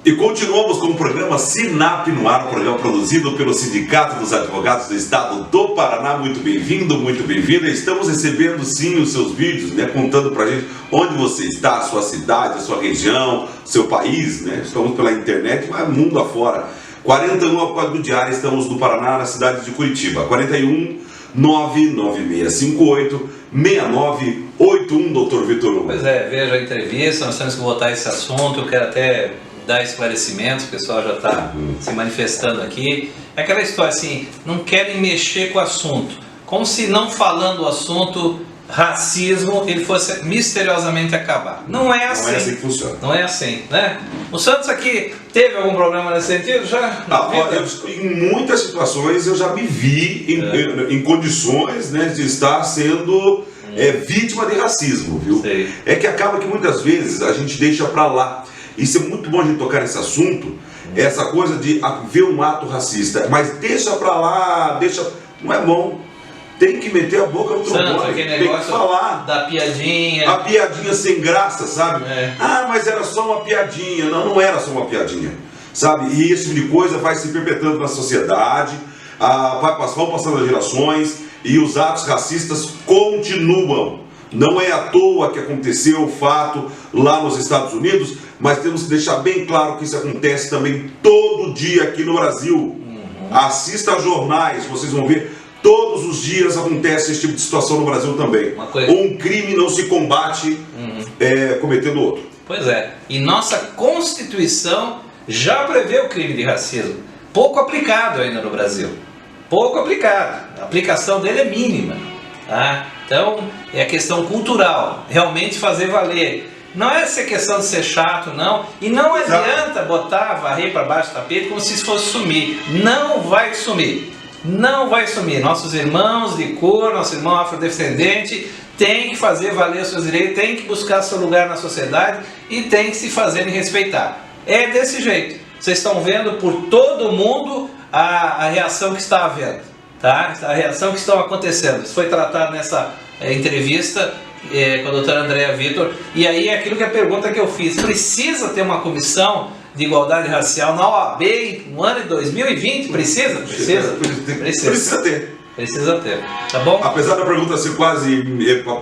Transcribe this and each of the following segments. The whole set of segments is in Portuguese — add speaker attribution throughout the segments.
Speaker 1: E continuamos com o programa Sinap no ar, um programa produzido pelo Sindicato dos Advogados do Estado do Paraná. Muito bem-vindo, muito bem-vinda. Estamos recebendo sim os seus vídeos, né, contando pra gente onde você está, a sua cidade, a sua região, seu país, né? Estamos pela internet, mas mundo afora. 41 ao Código Diário, estamos no Paraná, na cidade de Curitiba. 41 99658 6981, doutor Vitor Hugo.
Speaker 2: Pois é, veja a entrevista, nós temos que votar esse assunto, eu quero até dar esclarecimentos, o pessoal já está se manifestando aqui. É aquela história assim, não querem mexer com o assunto, como se não falando o assunto, racismo, ele fosse misteriosamente acabar. Não é assim.
Speaker 1: Não é assim que funciona.
Speaker 2: Não é assim, né? O Santos aqui teve algum problema nesse sentido já?
Speaker 1: Em muitas situações eu já me vi em condições, né, de estar sendo vítima de racismo, viu?
Speaker 2: Sei.
Speaker 1: É que acaba que muitas vezes a gente deixa pra lá. Isso é muito bom a gente tocar nesse assunto, essa coisa de ver um ato racista, mas deixa pra lá, não é bom. Tem que meter a boca no trombone, tem que falar.
Speaker 2: Da piadinha.
Speaker 1: A piadinha sem graça, sabe?
Speaker 2: É.
Speaker 1: Ah, mas era só uma piadinha. Não, não era só uma piadinha, sabe? E esse tipo de coisa vai se perpetuando na sociedade, vão passando as gerações e os atos racistas continuam. Não é à toa que aconteceu o fato lá nos Estados Unidos, mas temos que deixar bem claro que isso acontece também todo dia aqui no Brasil. Assista a jornais, vocês vão ver, todos os dias acontece esse tipo de situação no Brasil também. Um crime não se combate cometendo outro.
Speaker 2: Pois é, e nossa Constituição já prevê o crime de racismo, pouco aplicado ainda no Brasil. Pouco aplicado, a aplicação dele é mínima, tá? Então, é a questão cultural, realmente fazer valer. Não é essa questão de ser chato, não. E não adianta botar, varrer para baixo do tapete como se isso fosse sumir. Não vai sumir. Não vai sumir. Nossos irmãos de cor, nosso irmão afrodescendente tem que fazer valer os seus direitos, tem que buscar seu lugar na sociedade e tem que se fazer e respeitar. É desse jeito. Vocês estão vendo por todo mundo a reação que está havendo, tá? A reação que está acontecendo. Isso foi tratado nessa entrevista com a doutora Andréa Vitor. E aí é aquilo que a pergunta que eu fiz: precisa ter uma comissão de igualdade racial na OAB no ano de 2020? Precisa ter, tá bom?
Speaker 1: Apesar da pergunta ser quase,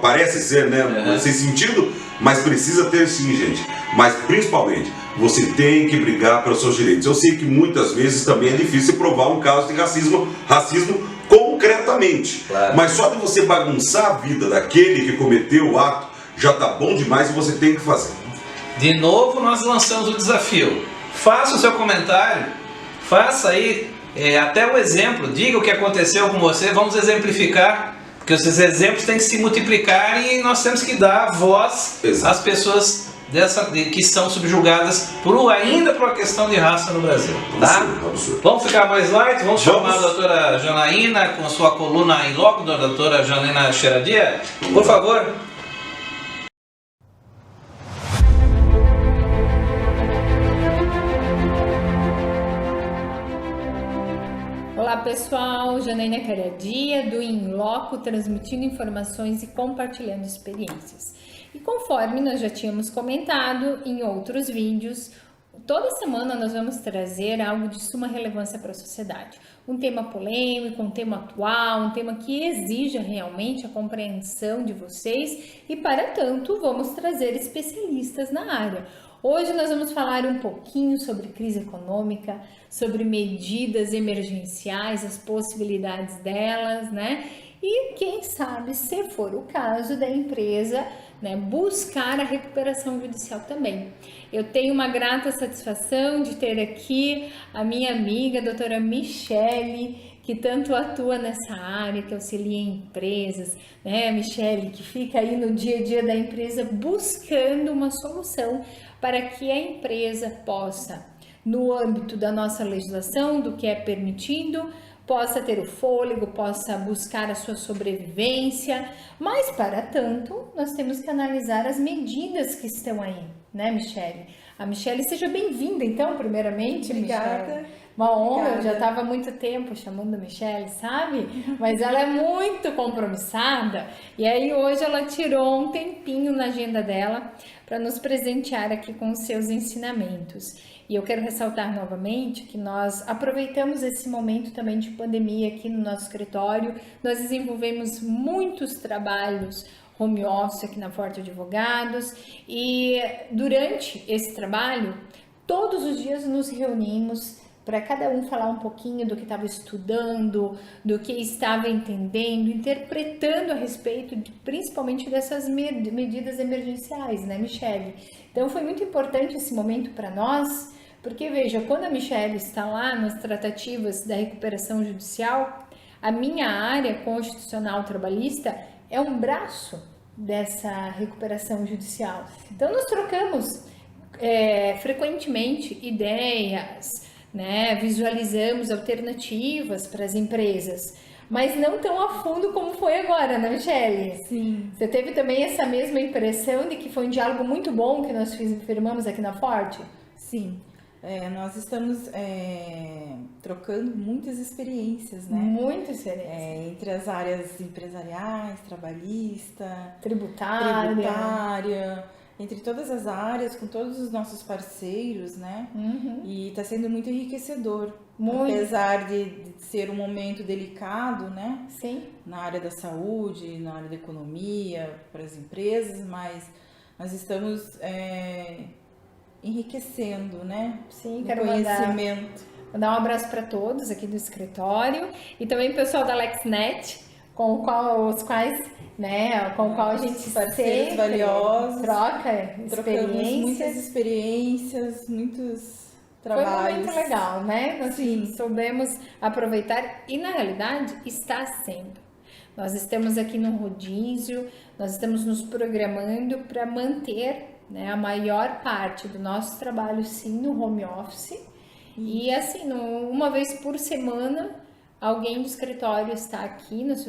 Speaker 1: parece ser, né, sem sentido, mas precisa ter sim, gente. Mas principalmente, você tem que brigar pelos seus direitos. Eu sei que muitas vezes também é difícil provar um caso de racismo concretamente.
Speaker 2: Claro.
Speaker 1: Mas só de você bagunçar a vida daquele que cometeu o ato, já tá bom demais e você tem que fazer.
Speaker 2: De novo, nós lançamos o desafio. Faça o seu comentário, faça aí até um exemplo, diga o que aconteceu com você, vamos exemplificar, porque esses exemplos têm que se multiplicar e nós temos que dar voz às pessoas que são subjugadas ainda por uma questão de raça no Brasil, tá?
Speaker 1: Absurdo.
Speaker 2: Vamos ficar mais light, vamos chamar a doutora Janaína com sua coluna em loco, da doutora Janaína Xeradia, por favor.
Speaker 3: Olá pessoal, Janaína Xeradia do In Loco, transmitindo informações e compartilhando experiências. E conforme nós já tínhamos comentado em outros vídeos, toda semana nós vamos trazer algo de suma relevância para a sociedade. Um tema polêmico, um tema atual, um tema que exija realmente a compreensão de vocês e, para tanto, vamos trazer especialistas na área. Hoje nós vamos falar um pouquinho sobre crise econômica, sobre medidas emergenciais, as possibilidades delas, né? E quem sabe, se for o caso da empresa, né, buscar a recuperação judicial também. Eu tenho uma grata satisfação de ter aqui a minha amiga, a doutora Michele, que tanto atua nessa área, que auxilia empresas, né, Michele, que fica aí no dia a dia da empresa buscando uma solução para que a empresa possa, no âmbito da nossa legislação, do que é permitido, possa ter o fôlego, possa buscar a sua sobrevivência, mas para tanto nós temos que analisar as medidas que estão aí, né, Michele? A Michele, seja bem-vinda então, primeiramente.
Speaker 4: Obrigada.
Speaker 3: Michele. Uma honra,
Speaker 4: Obrigada.
Speaker 3: eu já estava há muito tempo chamando a Michele, sabe? Mas ela é muito compromissada e aí hoje ela tirou um tempinho na agenda dela para nos presentear aqui com os seus ensinamentos. E eu quero ressaltar novamente que nós aproveitamos esse momento também de pandemia aqui no nosso escritório. Nós desenvolvemos muitos trabalhos home office aqui na Forte Advogados e durante esse trabalho, todos os dias nos reunimos para cada um falar um pouquinho do que estava estudando, do que estava entendendo, interpretando a respeito principalmente dessas medidas emergenciais, né, Michele? Então foi muito importante esse momento para nós, porque veja, quando a Michele está lá nas tratativas da recuperação judicial, a minha área constitucional trabalhista é um braço dessa recuperação judicial. Então nós trocamos frequentemente ideias, né? Visualizamos alternativas para as empresas, mas não tão a fundo como foi agora, né, Michele?
Speaker 4: Sim.
Speaker 3: Você teve também essa mesma impressão de que foi um diálogo muito bom que nós firmamos aqui na Forte?
Speaker 4: Sim. Nós estamos trocando muitas experiências, né?
Speaker 3: Muitas experiências.
Speaker 4: Entre as áreas empresariais, trabalhista,
Speaker 3: tributária,
Speaker 4: entre todas as áreas, com todos os nossos parceiros, né?
Speaker 3: Uhum.
Speaker 4: E está sendo muito enriquecedor.
Speaker 3: Muito.
Speaker 4: Apesar de ser um momento delicado, né?
Speaker 3: Sim.
Speaker 4: Na área da saúde, na área da economia, para as empresas, mas nós estamos enriquecendo, né?
Speaker 3: Sim,
Speaker 4: o
Speaker 3: quero
Speaker 4: conhecimento.
Speaker 3: Mandar um abraço para todos aqui do escritório e também o pessoal da LexNet, com o qual a gente
Speaker 4: parceiros valiosos,
Speaker 3: troca
Speaker 4: trocamos muitas
Speaker 3: experiências,
Speaker 4: muitos trabalhos.
Speaker 3: Foi muito legal, né? Nós
Speaker 4: Sim.
Speaker 3: soubemos aproveitar e na realidade está sendo. Nós estamos aqui no rodízio, nós estamos nos programando para manter, né, a maior parte do nosso trabalho sim no home office. E assim, uma vez por semana, alguém do escritório está aqui, nós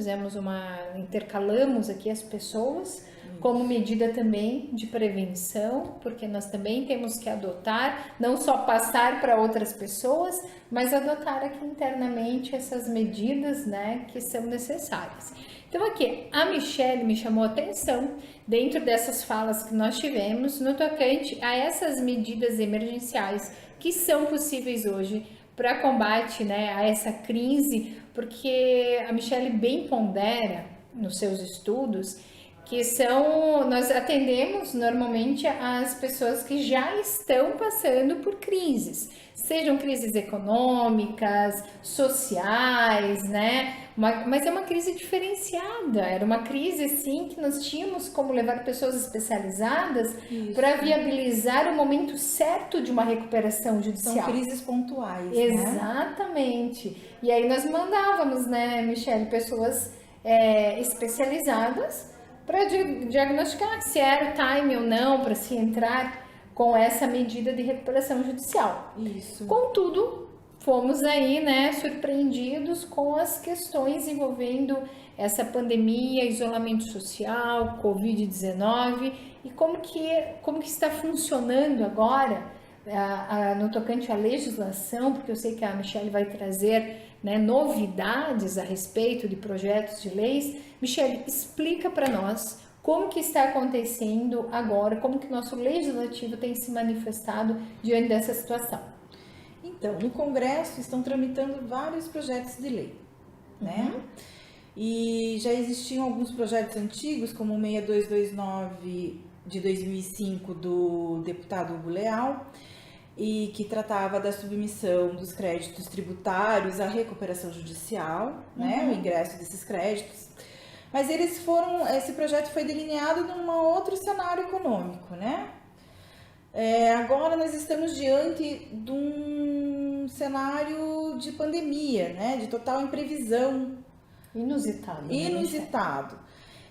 Speaker 3: intercalamos aqui as pessoas, como medida também de prevenção, porque nós também temos que adotar, não só passar para outras pessoas, mas adotar aqui internamente essas medidas, né, que são necessárias. Então aqui, a Michele me chamou a atenção, dentro dessas falas que nós tivemos, no tocante a essas medidas emergenciais que são possíveis hoje para combate, né, a essa crise, porque a Michele bem pondera nos seus estudos que nós atendemos normalmente as pessoas que já estão passando por crises, sejam crises econômicas, sociais, né? Mas é uma crise diferenciada, era uma crise sim que nós tínhamos como levar pessoas especializadas para viabilizar o momento certo de uma recuperação judicial.
Speaker 4: São crises pontuais,
Speaker 3: exatamente. Né? E aí nós mandávamos, né, Michele, pessoas especializadas para diagnosticar se era o time ou não para se entrar com essa medida de recuperação judicial.
Speaker 4: Isso.
Speaker 3: Contudo, fomos aí, né, surpreendidos com as questões envolvendo essa pandemia, isolamento social, Covid-19 e como que está funcionando agora no tocante à legislação, porque eu sei que a Michele vai trazer, né, novidades a respeito de projetos de leis. Michele, explica para nós como que está acontecendo agora, como que nosso legislativo tem se manifestado diante dessa situação.
Speaker 4: Então, no Congresso estão tramitando vários projetos de lei, né? E já existiam alguns projetos antigos, como o 6229 de 2005 do deputado Hugo Leal, e que tratava da submissão dos créditos tributários à recuperação judicial, né, o ingresso desses créditos. Mas esse projeto foi delineado num outro cenário econômico, né? Agora nós estamos diante de um cenário de pandemia, né, de total imprevisão.
Speaker 3: Inusitado.
Speaker 4: Inusitado.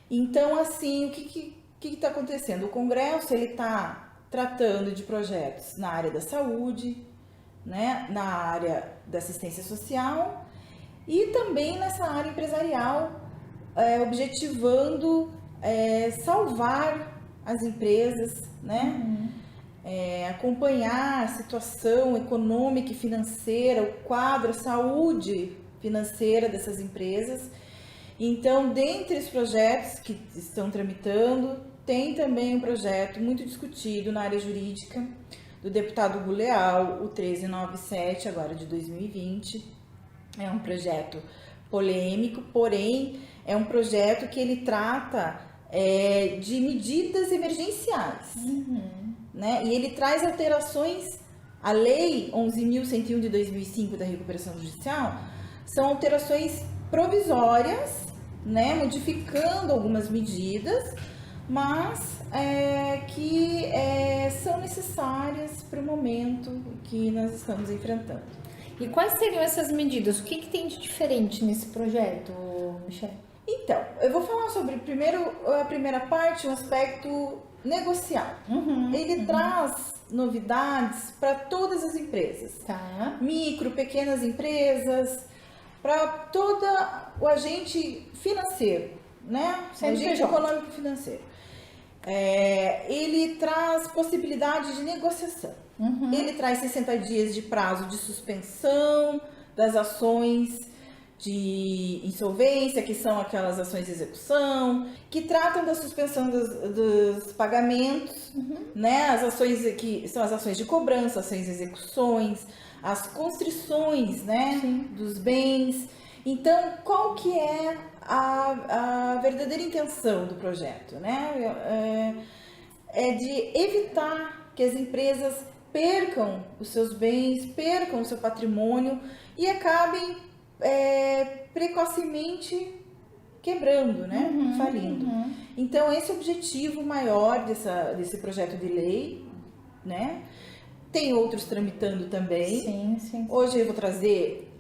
Speaker 4: Então, assim, o que está acontecendo? O Congresso está tratando de projetos na área da saúde, né, na área da assistência social e também nessa área empresarial, objetivando salvar as empresas, né, acompanhar a situação econômica e financeira, o quadro, a saúde financeira dessas empresas. Então, dentre os projetos que estão tramitando, tem também um projeto muito discutido na área jurídica do deputado Hugo Leal, o 1397, agora de 2020. É um projeto polêmico, porém é um projeto que ele trata de medidas emergenciais, né? E ele traz alterações à Lei 11.101 de 2005 da recuperação judicial, são alterações provisórias, né? Modificando algumas medidas, mas que são necessárias para o momento que nós estamos enfrentando.
Speaker 3: E quais seriam essas medidas? O que tem de diferente nesse projeto, Michele?
Speaker 4: Então, eu vou falar sobre a primeira parte, o aspecto negocial. Ele traz novidades para todas as empresas,
Speaker 3: Tá.
Speaker 4: micro, pequenas empresas, para todo o agente financeiro, né? O agente econômico financeiro. Ele traz possibilidade de negociação. Ele traz 60 dias de prazo de suspensão das ações de insolvência, que são aquelas ações de execução, que tratam da suspensão dos pagamentos, né? As ações que são as ações de cobrança, ações de execuções, as constrições, né? Dos bens. Então, qual que é a verdadeira intenção do projeto, né? É de evitar que as empresas percam os seus bens, percam o seu patrimônio e acabem precocemente quebrando, né? Falindo. Então, esse é o objetivo maior desse projeto de lei, né? Tem outros tramitando também.
Speaker 3: Sim.
Speaker 4: Hoje eu vou trazer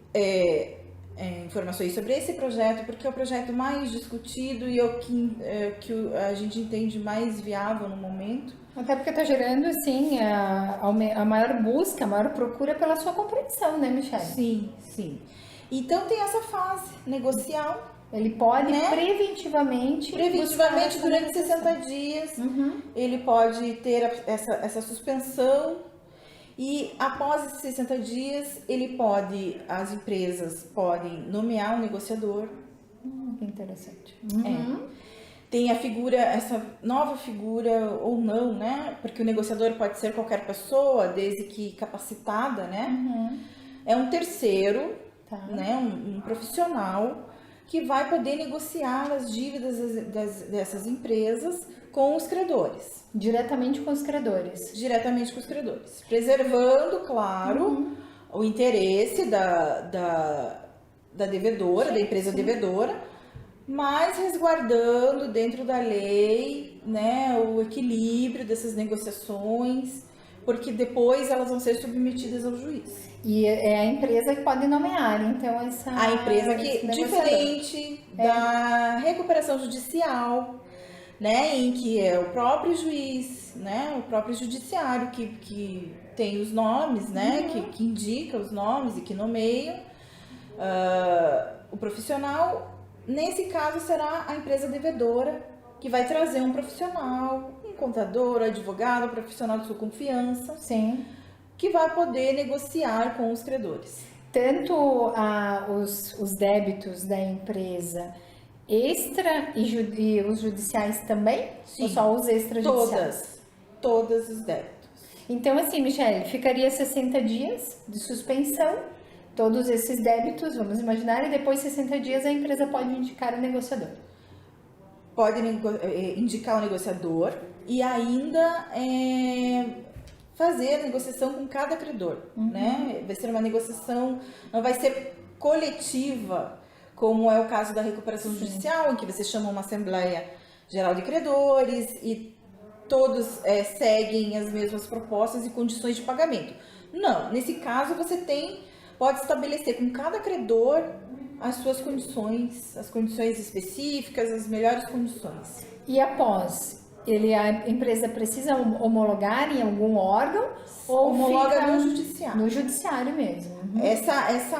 Speaker 4: informações sobre esse projeto, porque é o projeto mais discutido e é o que a gente entende mais viável no momento.
Speaker 3: Até porque está gerando, assim, a maior busca, a maior procura pela sua compreensão, né, Michele?
Speaker 4: Sim. Então tem essa fase negocial.
Speaker 3: Ele pode,
Speaker 4: né?
Speaker 3: preventivamente
Speaker 4: Durante 60 dias, ele pode ter essa suspensão. E após esses 60 dias, as empresas podem nomear um negociador.
Speaker 3: Que interessante.
Speaker 4: Tem essa nova figura ou não, né? Porque o negociador pode ser qualquer pessoa, desde que capacitada, né? É um terceiro, né? Um profissional que vai poder negociar as dívidas dessas empresas com os credores.
Speaker 3: Diretamente com os credores.
Speaker 4: Diretamente com os credores. Preservando, claro, o interesse da devedora, da empresa devedora, mas resguardando dentro da lei, né, o equilíbrio dessas negociações, porque depois elas vão ser submetidas ao juiz.
Speaker 3: E é a empresa que pode nomear, então,
Speaker 4: a empresa que, diferente da recuperação judicial, né, em que é o próprio juiz, né, o próprio judiciário que tem os nomes, né, que indica os nomes e que nomeia o profissional. Nesse caso será a empresa devedora que vai trazer um profissional, um contador, advogado, um profissional de sua confiança, que vai poder negociar com os credores.
Speaker 3: Tanto os débitos da empresa extra e os judiciais também?
Speaker 4: Sim.
Speaker 3: Ou só os extrajudiciais?
Speaker 4: Todos os débitos.
Speaker 3: Então, assim, Michele, ficaria 60 dias de suspensão, todos esses débitos, vamos imaginar, e depois 60 dias a empresa pode indicar o negociador.
Speaker 4: Pode indicar o negociador e ainda fazer a negociação com cada credor, né? Vai ser uma negociação, não vai ser coletiva, como é o caso da recuperação judicial, em que você chama uma Assembleia Geral de Credores e todos seguem as mesmas propostas e condições de pagamento. Não, nesse caso você pode estabelecer com cada credor as suas condições, as condições específicas, as melhores condições.
Speaker 3: E após, a empresa precisa homologar em algum órgão? Ou
Speaker 4: homologa
Speaker 3: fica
Speaker 4: no judiciário.
Speaker 3: No judiciário mesmo.
Speaker 4: Essa